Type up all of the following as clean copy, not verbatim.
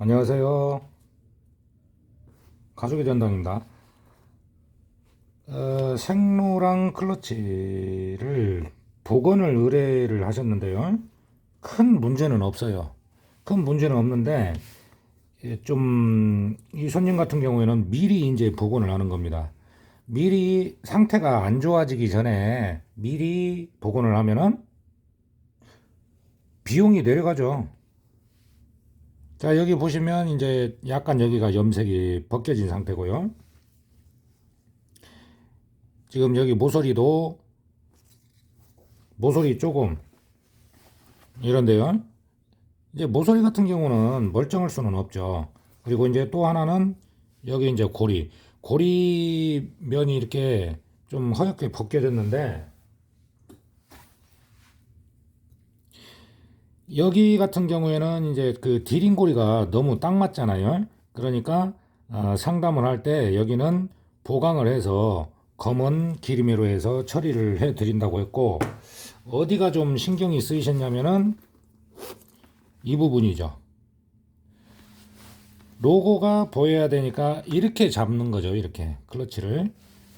안녕하세요. 가족의 전당입니다. 생로랑 클러치를 복원을 의뢰를 하셨는데요. 큰 문제는 없어요. 큰 문제는 없는데 좀 이 손님 같은 경우에는 미리 이제 복원을 하는 겁니다. 미리 상태가 안 좋아지기 전에 미리 복원을 하면은 비용이 내려가죠. 자, 여기 보시면 이제 약간 여기가 염색이 벗겨진 상태고요. 지금 여기 모서리 조금 이런데요. 이제 모서리 같은 경우는 멀쩡할 수는 없죠. 그리고 이제 또 하나는 여기 이제 고리 면이 이렇게 좀 허옇게 벗겨졌는데 여기 같은 경우에는 이제 그 디링고리가 너무 딱 맞잖아요. 그러니까 상담을 할 때 여기는 보강을 해서 검은 기름으로 해서 처리를 해 드린다고 했고, 어디가 좀 신경이 쓰이셨냐면은 이 부분이죠. 로고가 보여야 되니까 이렇게 잡는 거죠. 이렇게 클러치를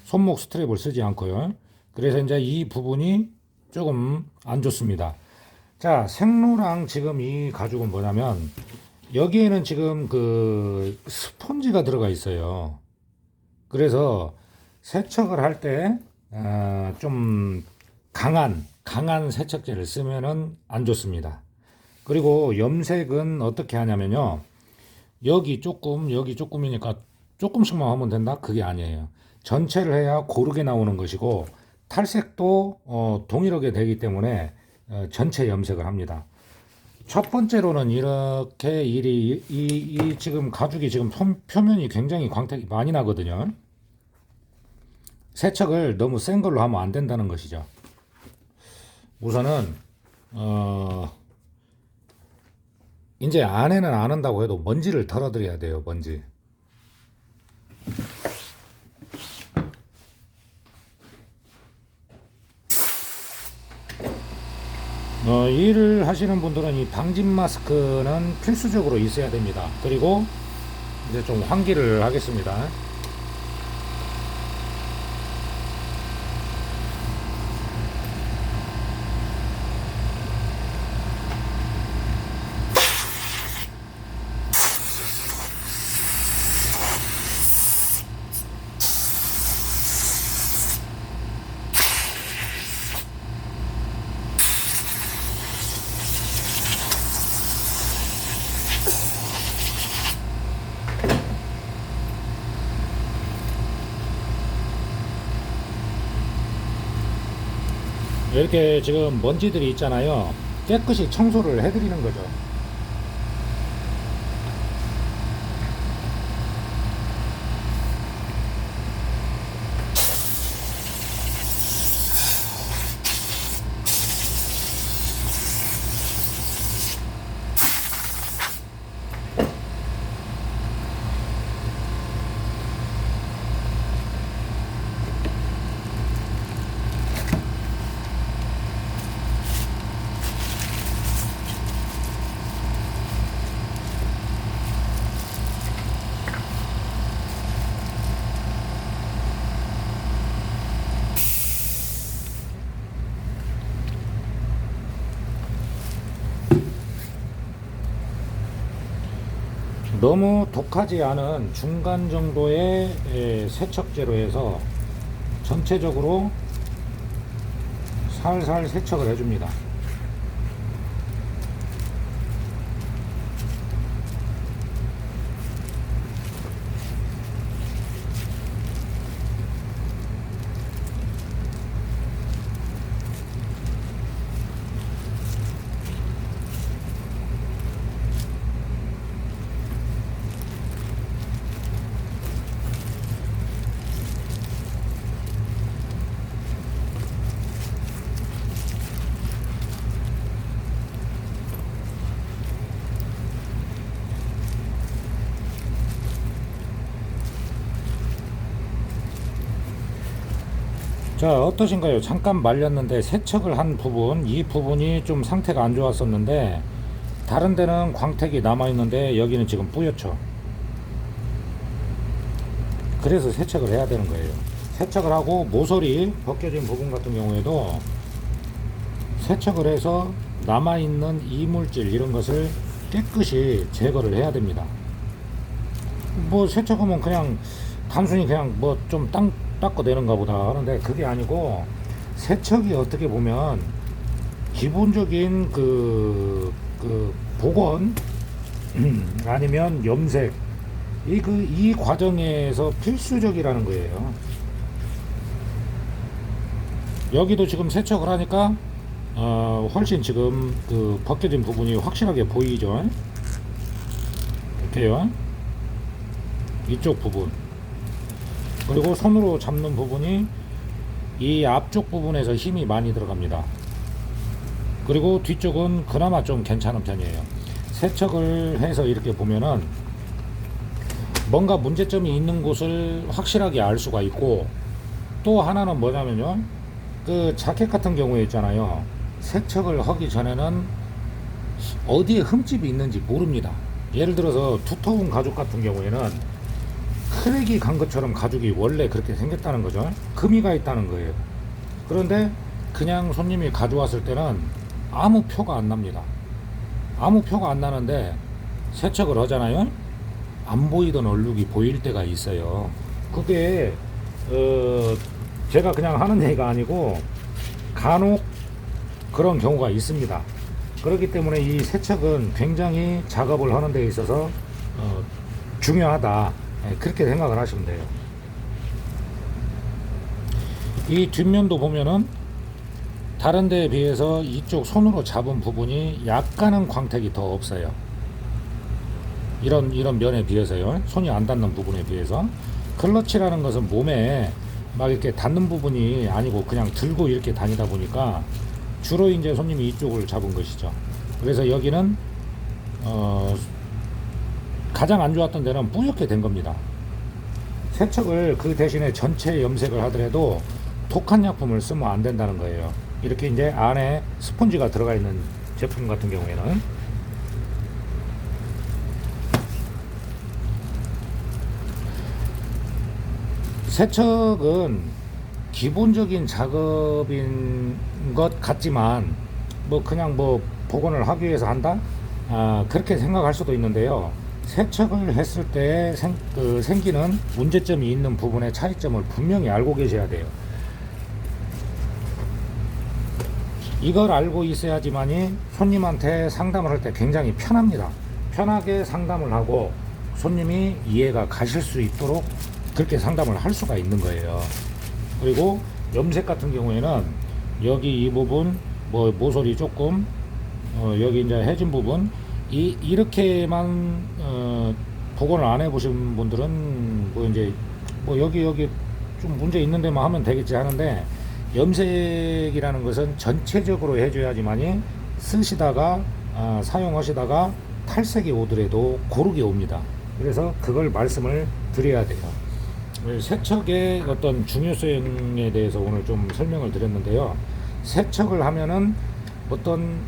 손목 스트랩을 쓰지 않고요. 그래서 이제 이 부분이 조금 안 좋습니다. 자, 생로랑 지금 이 가죽은 뭐냐면 여기에는 지금 그 스펀지가 들어가 있어요. 그래서 세척을 할 때 좀 강한 세척제를 쓰면은 안 좋습니다. 그리고 염색은 어떻게 하냐면요. 여기 조금이니까 조금씩만 하면 된다? 그게 아니에요. 전체를 해야 고르게 나오는 것이고, 탈색도 동일하게 되기 때문에 전체 염색을 합니다. 첫 번째로는 이렇게 이 지금 가죽이 지금 표면이 굉장히 광택이 많이 나거든요. 세척을 너무 센 걸로 하면 안 된다는 것이죠. 우선은 이제 안에는 안 한다고 해도 먼지를 털어드려야 돼요. 먼지. 일을 하시는 분들은 이 방진 마스크는 필수적으로 있어야 됩니다. 그리고 이제 좀 환기를 하겠습니다. 이렇게 지금 먼지들이 있잖아요. 깨끗이 청소를 해드리는 거죠. 너무 독하지 않은 중간 정도의 세척제로 해서 전체적으로 살살 세척을 해줍니다. 자, 어떠신가요? 잠깐 말렸는데 세척을 한 부분, 이 부분이 좀 상태가 안 좋았었는데 다른 데는 광택이 남아 있는데 여기는 지금 뿌옇죠. 그래서 세척을 해야 되는 거예요. 세척을 하고 모서리 벗겨진 부분 같은 경우에도 세척을 해서 남아있는 이물질 이런 것을 깨끗이 제거를 해야 됩니다. 뭐 세척하면 그냥 단순히 그냥 뭐 좀 닦아내는가 보다 하는데 그게 아니고, 세척이 어떻게 보면 기본적인 그 복원 아니면 염색, 이 과정에서 필수적이라는 거예요. 여기도 지금 세척을 하니까 훨씬 지금 그 벗겨진 부분이 확실하게 보이죠. 이렇게요. 이쪽 부분, 그리고 손으로 잡는 부분이 이 앞쪽 부분에서 힘이 많이 들어갑니다. 그리고 뒤쪽은 그나마 좀 괜찮은 편이에요. 세척을 해서 이렇게 보면은 뭔가 문제점이 있는 곳을 확실하게 알 수가 있고, 또 하나는 뭐냐면요, 그 자켓 같은 경우에 있잖아요, 세척을 하기 전에는 어디에 흠집이 있는지 모릅니다. 예를 들어서 두터운 가죽 같은 경우에는 크랙이 간 것처럼 가죽이 원래 그렇게 생겼다는 거죠. 금이 가 있다는 거예요. 그런데 그냥 손님이 가져왔을 때는 아무 표가 안 납니다. 아무 표가 안 나는데 세척을 하잖아요, 안 보이던 얼룩이 보일 때가 있어요. 그게 제가 그냥 하는 얘기가 아니고 간혹 그런 경우가 있습니다. 그렇기 때문에 이 세척은 굉장히 작업을 하는 데 있어서 중요하다, 그렇게 생각을 하시면 돼요. 이 뒷면도 보면은 다른 데에 비해서 이쪽 손으로 잡은 부분이 약간은 광택이 더 없어요. 이런 면에 비해서요. 손이 안 닿는 부분에 비해서. 클러치라는 것은 몸에 막 이렇게 닿는 부분이 아니고 그냥 들고 이렇게 다니다 보니까 주로 이제 손님이 이쪽을 잡은 것이죠. 그래서 여기는 가장 안 좋았던 데는 뿌옇게 된 겁니다. 세척을 그 대신에 전체 염색을 하더라도 독한 약품을 쓰면 안 된다는 거예요. 이렇게 이제 안에 스펀지가 들어가 있는 제품 같은 경우에는. 세척은 기본적인 작업인 것 같지만 뭐 그냥 뭐 복원을 하기 위해서 한다? 그렇게 생각할 수도 있는데요. 세척을 했을 때 생기는 문제점이 있는 부분의 차이점을 분명히 알고 계셔야 돼요. 이걸 알고 있어야지만이 손님한테 상담을 할 때 굉장히 편합니다. 편하게 상담을 하고 손님이 이해가 가실 수 있도록 그렇게 상담을 할 수가 있는 거예요. 그리고 염색 같은 경우에는 여기 이 부분, 뭐 모서리 조금, 여기 이제 해진 부분, 이렇게만 복원을 안 해보신 분들은 뭐 이제 뭐 여기 좀 문제 있는 데만 하면 되겠지 하는데, 염색이라는 것은 전체적으로 해줘야지만이 쓰시다가 사용하시다가 탈색이 오더라도 고르게 옵니다. 그래서 그걸 말씀을 드려야 돼요. 세척의 어떤 중요성에 대해서 오늘 좀 설명을 드렸는데요. 세척을 하면은 어떤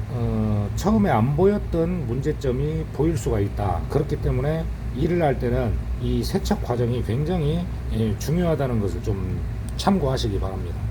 처음에 안 보였던 문제점이 보일 수가 있다. 그렇기 때문에 일을 할 때는 이 세척 과정이 굉장히 중요하다는 것을 좀 참고하시기 바랍니다.